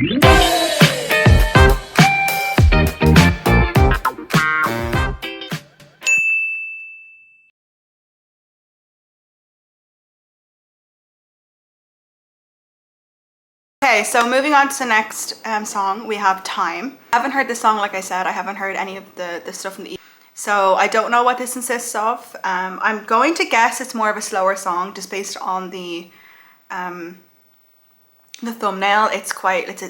Okay, so moving on to the next song, we have Time. I haven't heard this song, like I said. I haven't heard any of the stuff from the EP. So I don't know what this consists of. I'm going to guess it's more of a slower song just based on the thumbnail. It's like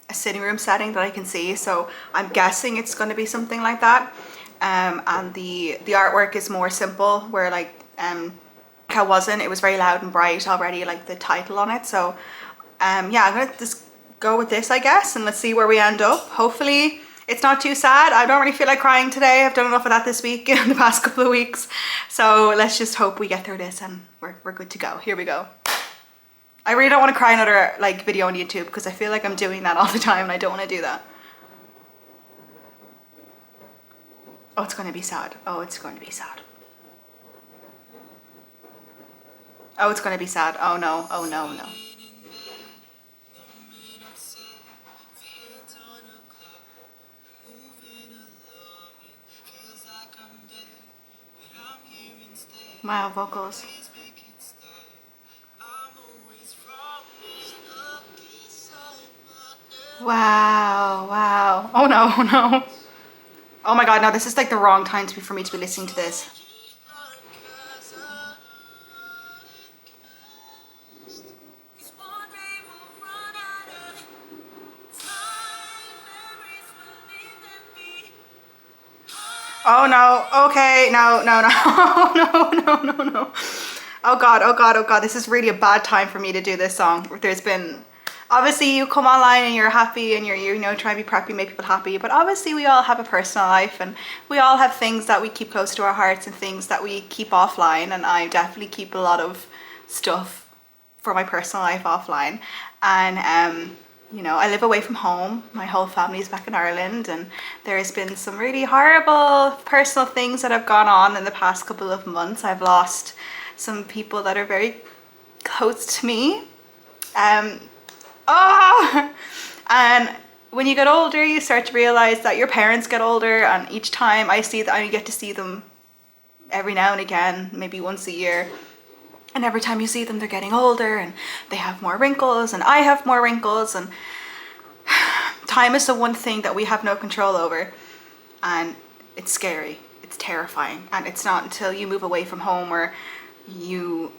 a sitting room setting that I can see. So I'm guessing it's going to be something like that. And the artwork is more simple, where like it wasn't. It was very loud and bright already, like the title on it. So yeah, I'm gonna just go with this, I guess, and let's see where we end up. Hopefully it's not too sad. I don't really feel like crying today. I've done enough of that this week in the past couple of weeks. So let's just hope we get through this and we're good to go. Here we go. I really don't want to cry another like video on YouTube because I feel like I'm doing that all the time and I don't want to do that. Oh, it's going to be sad. Oh, it's going to be sad. Oh, it's going to be sad. Oh no, oh no, no. Wow, vocals. Wow, wow. Oh no, oh no. Oh my god, no, this is like the wrong time for me to be listening to this. Oh no, okay, no, no, no, no, no, no, no. Oh god, oh god, oh god, this is really a bad time for me to do this song. There's been, obviously you come online and you're happy and you're you know, trying to be preppy, make people happy, but obviously we all have a personal life and we all have things that we keep close to our hearts and things that we keep offline, and I definitely keep a lot of stuff for my personal life offline. And you know, I live away from home. My whole family is back in Ireland, and there has been some really horrible personal things that have gone on in the past couple of months. I've lost some people that are very close to me. And when you get older, you start to realize that your parents get older, and each time I get to see them every now and again, maybe once a year. And every time you see them, they're getting older and they have more wrinkles and I have more wrinkles, and time is the one thing that we have no control over, and it's scary, it's terrifying, and it's not until you move away from home or you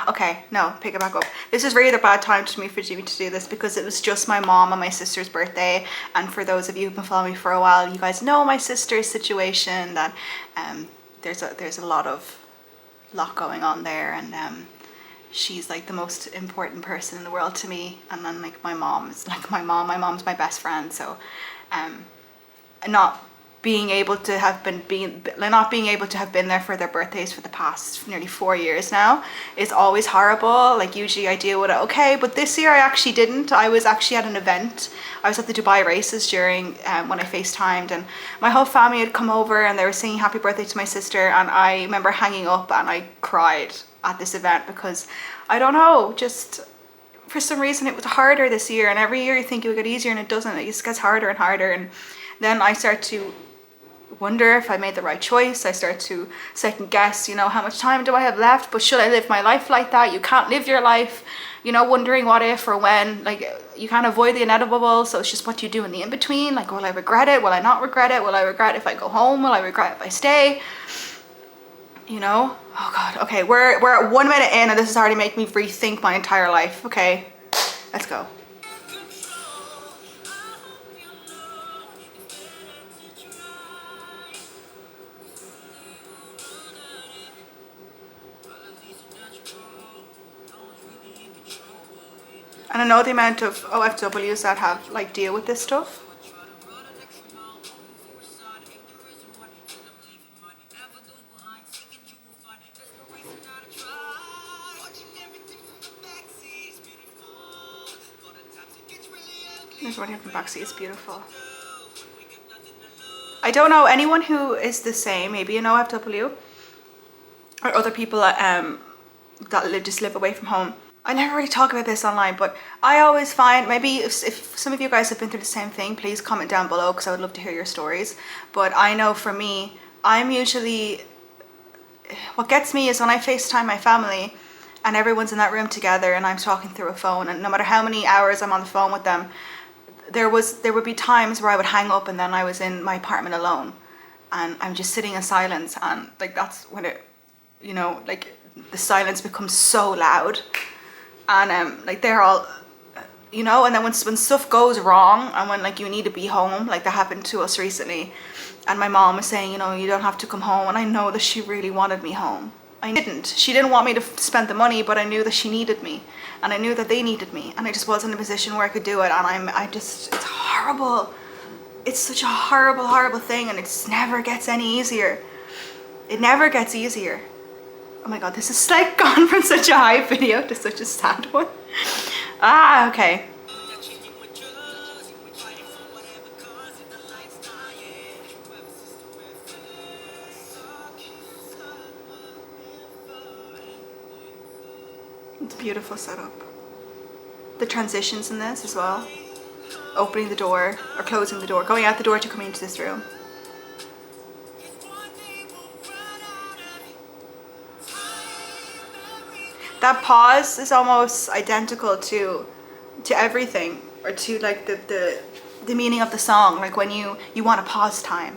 okay, no, pick it back up. This is really the bad time to me for Jimmy to do this because it was just my mom and my sister's birthday, and for those of you who've been following me for a while, you guys know my sister's situation, that there's a lot going on there, and she's like the most important person in the world to me, and then like my mom is like my mom's my best friend, so not being able to have been there for their birthdays for the past nearly 4 years now is always horrible. Like usually I deal with it okay, but this year I actually didn't. I was actually at an event. I was at the Dubai races during when I FaceTimed, and my whole family had come over and they were singing happy birthday to my sister, and I remember hanging up and I cried at this event because I don't know, just for some reason it was harder this year, and every year you think it would get easier and it doesn't. It just gets harder and harder, and then I start to wonder if I made the right choice. I start to second guess, you know, how much time do I have left, but should I live my life like that? You can't live your life, you know, wondering what if or when. Like you can't avoid the inevitable, so it's just what you do in the in-between. Like, will I regret it? Will I not regret it? Will I regret if I go home? Will I regret if I stay? You know? Oh god, okay, we're at 1 minute in and this is already making me rethink my entire life. Okay, let's go. And I know the amount of OFWs that have like deal with this stuff. There's one here from Backseat, it's beautiful. I don't know anyone who is the same, maybe an OFW or other people that just live away from home. I never really talk about this online, but I always find, maybe if some of you guys have been through the same thing, please comment down below because I would love to hear your stories. But I know for me, I'm usually, what gets me is when I FaceTime my family and everyone's in that room together and I'm talking through a phone, and no matter how many hours I'm on the phone with them, there would be times where I would hang up and then I was in my apartment alone and I'm just sitting in silence, and like that's when it, you know, like the silence becomes so loud, and like they're all, you know, and then when stuff goes wrong and when like you need to be home, like that happened to us recently, and my mom was saying, you know, you don't have to come home, and I know that she really wanted me home. She didn't want me to spend the money, but I knew that she needed me and I knew that they needed me, and I just wasn't in a position where I could do it, and it's horrible. It's such a horrible, horrible thing, and it just never gets any easier. It never gets easier. Oh my god, this is like gone from such a high video to such a sad one. Ah, okay. It's a beautiful setup. The transitions in this as well. Opening the door or closing the door, going out the door to come into this room. That pause is almost identical to everything, or to like the meaning of the song. Like when you want to pause time,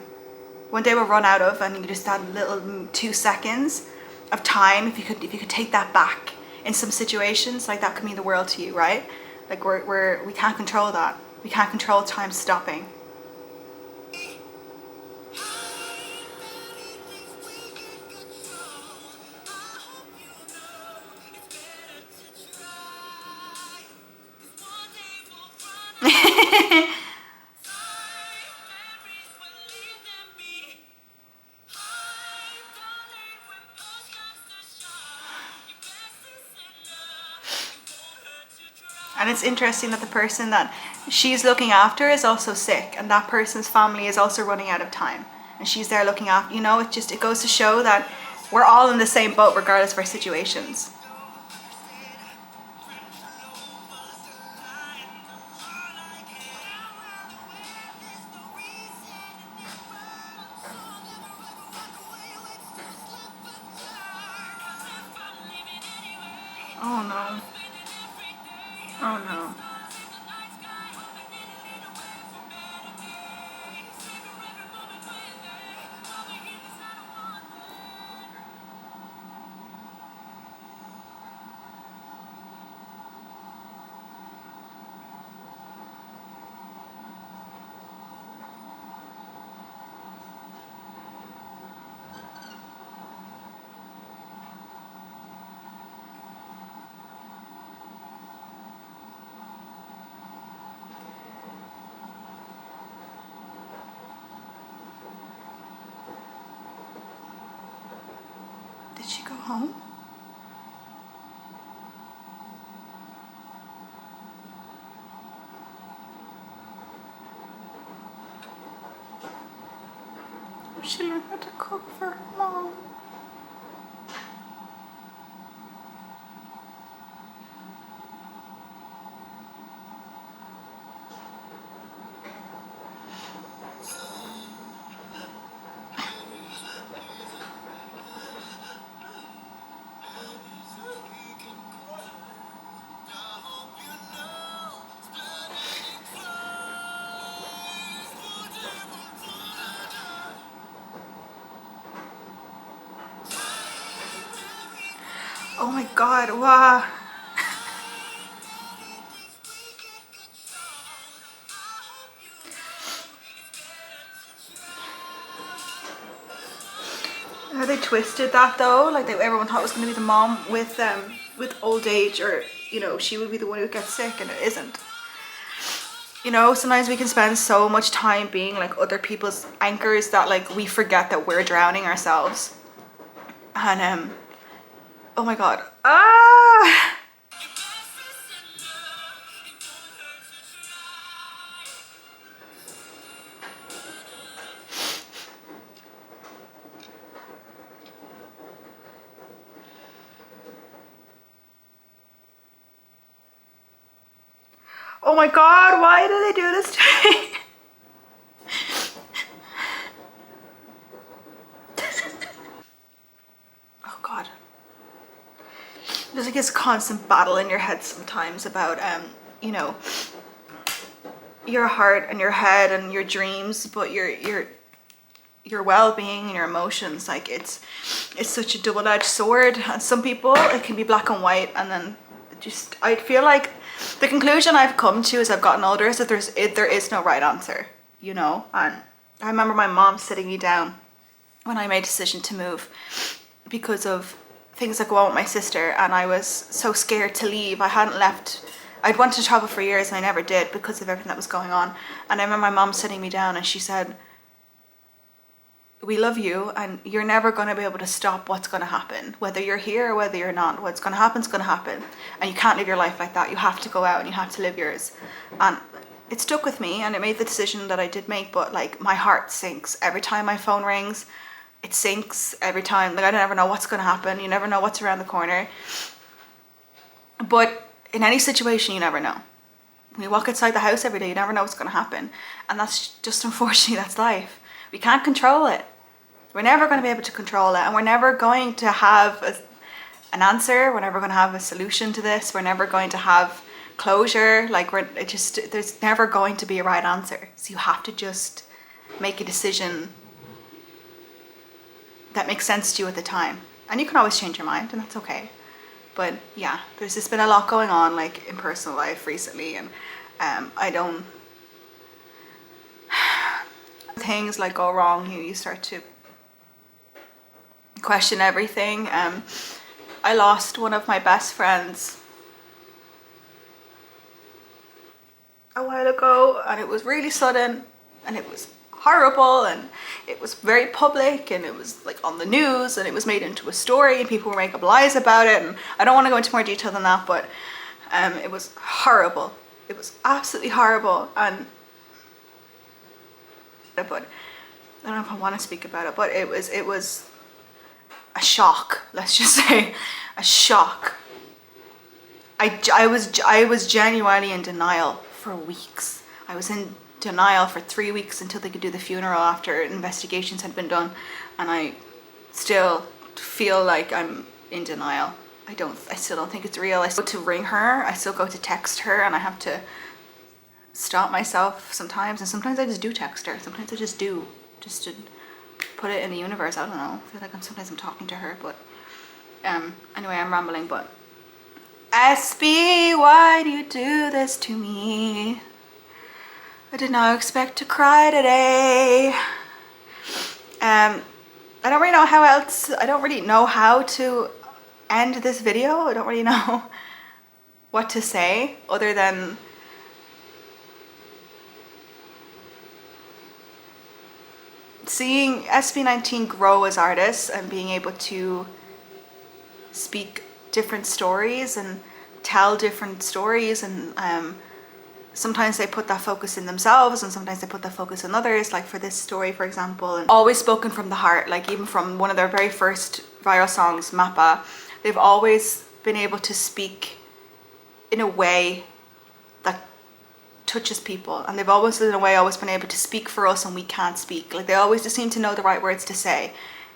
when they will run out of, and you just that little 2 seconds of time, if you could take that back in some situations, like that could mean the world to you, right? Like we can't control that. We can't control time stopping. And it's interesting that the person that she's looking after is also sick, and that person's family is also running out of time, and she's there looking after, you know, it goes to show that we're all in the same boat regardless of our situations. Oh no. Oh no. Did she go home? She learned how to cook for her mom. Oh my god, wow. How they twisted that though, like everyone thought it was going to be the mom with old age, or you know, she would be the one who gets sick, and it isn't. You know, sometimes we can spend so much time being like other people's anchors that like we forget that we're drowning ourselves. And oh my god. Ah! Oh my God, why did they do this to me? Oh God. There's like this constant battle in your head sometimes about, you know, your heart and your head and your dreams, but your well-being and your emotions. Like it's such a double-edged sword. And some people, it can be black and white, and then just, I feel like the conclusion I've come to as I've gotten older is that there is no right answer, you know. And I remember my mom sitting me down when I made a decision to move because of things that go on with my sister, and I was so scared to leave. I hadn't left. I'd wanted to travel for years and I never did because of everything that was going on. And I remember my mom sitting me down and she said, we love you and you're never going to be able to stop what's going to happen, whether you're here or whether you're not. What's going to happen is going to happen, and you can't live your life like that. You have to go out and you have to live yours. And it stuck with me, and it made the decision that I did make. But like, my heart sinks every time my phone rings. It sinks every time. Like, I never know what's going to happen. You never know what's around the corner. But in any situation, you never know. When you walk outside the house every day, you never know what's going to happen. And that's just, unfortunately, that's life. We can't control it. We're never going to be able to control it. And we're never going to have an answer. We're never going to have a solution to this. We're never going to have closure. Like, there's never going to be a right answer. So you have to just make a decision that makes sense to you at the time. And you can always change your mind, and that's okay. But yeah, there's just been a lot going on, like, in personal life recently, and things like go wrong, you start to question everything. I lost one of my best friends a while ago, and it was really sudden, and it was horrible, and it was very public, and it was like on the news, and it was made into a story, and people were making up lies about it. And I don't want to go into more detail than that, but it was horrible. It was absolutely horrible. And but I don't know if I want to speak about it, but it was a shock. Let's just say a shock. I was genuinely in denial for weeks. I was in denial for 3 weeks until they could do the funeral after investigations had been done, and I still feel like I'm in denial. I still don't think it's real. I still go to ring her, I still go to text her, and I have to stop myself sometimes, and sometimes I just do text her. Sometimes I just do, just to put it in the universe. I don't know. I feel like sometimes I'm talking to her, but anyway, I'm rambling. But SB, why do you do this to me? I did not expect to cry today. I don't really know how else. I don't really know how to end this video. I don't really know what to say other than seeing SB19 grow as artists and being able to speak different stories and tell different stories, and sometimes they put that focus in themselves and sometimes they put that focus in others. Like for this story, for example, and always spoken from the heart. Like even from one of their very first viral songs, Mappa, they've always been able to speak in a way that touches people, and they've always in a way always been able to speak for us when we can't speak. Like they always just seem to know the right words to say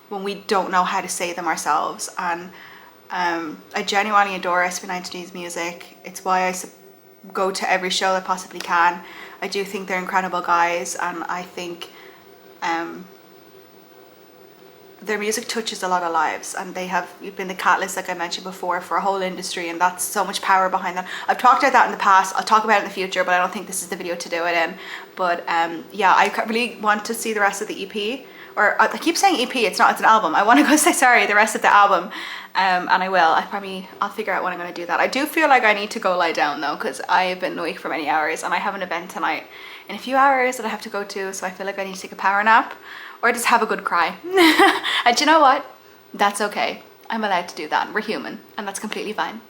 when we don't know how to say them ourselves. And I genuinely adore SB19's music. It's why I go to every show I possibly can. I do think they're incredible guys, and I think their music touches a lot of lives, and you've been the catalyst, like I mentioned before, for a whole industry, and that's so much power behind that. I've talked about that in the past. I'll talk about it in the future, but I don't think this is the video to do it in. But yeah, I really want to see the rest of the EP, or I keep saying EP, it's not, it's an album. I want to go say, sorry, the rest of the album. And I will. I'll figure out when I'm going to do that. I do feel like I need to go lie down though, because I have been awake for many hours, and I have an event tonight in a few hours that I have to go to, so I feel like I need to take a power nap or just have a good cry. And you know what? That's okay. I'm allowed to do that. We're human, and that's completely fine.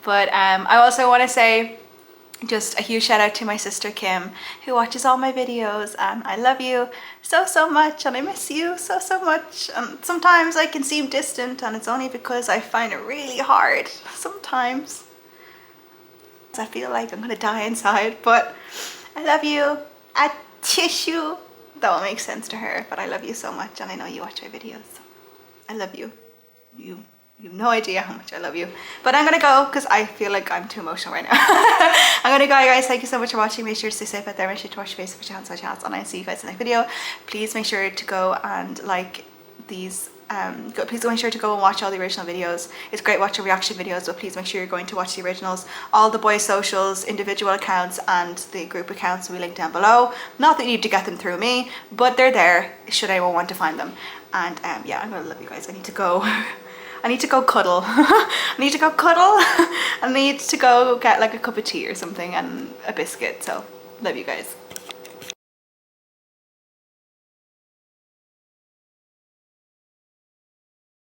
But I also want to say just a huge shout out to my sister Kim, who watches all my videos, and I love you so much, and I miss you so much. And sometimes I can seem distant, and it's only because I find it really hard sometimes. minutes. I feel like I'm gonna die inside, but I love you. A tissue. That won't make sense to her, but I love you so much, and I know you watch my videos, so I love you. You have no idea how much I love you. But I'm gonna go because I feel like I'm too emotional right now. I'm gonna go, guys. Thank you so much for watching. Make sure to stay safe out there. Make sure to wash your face, put your hands on your hands, and I'll see you guys in the next video. Please make sure to go and like these. Please make sure to go and watch all the original videos. It's great watching reaction videos, but please make sure you're going to watch the originals. All the boys' socials, individual accounts, and the group accounts will be linked down below. Not that you need to get them through me, but they're there should anyone want to find them. And yeah, I'm gonna love you guys. I need to go. I need to go cuddle. I need to go cuddle. I need to go get like a cup of tea or something and a biscuit. So love you guys.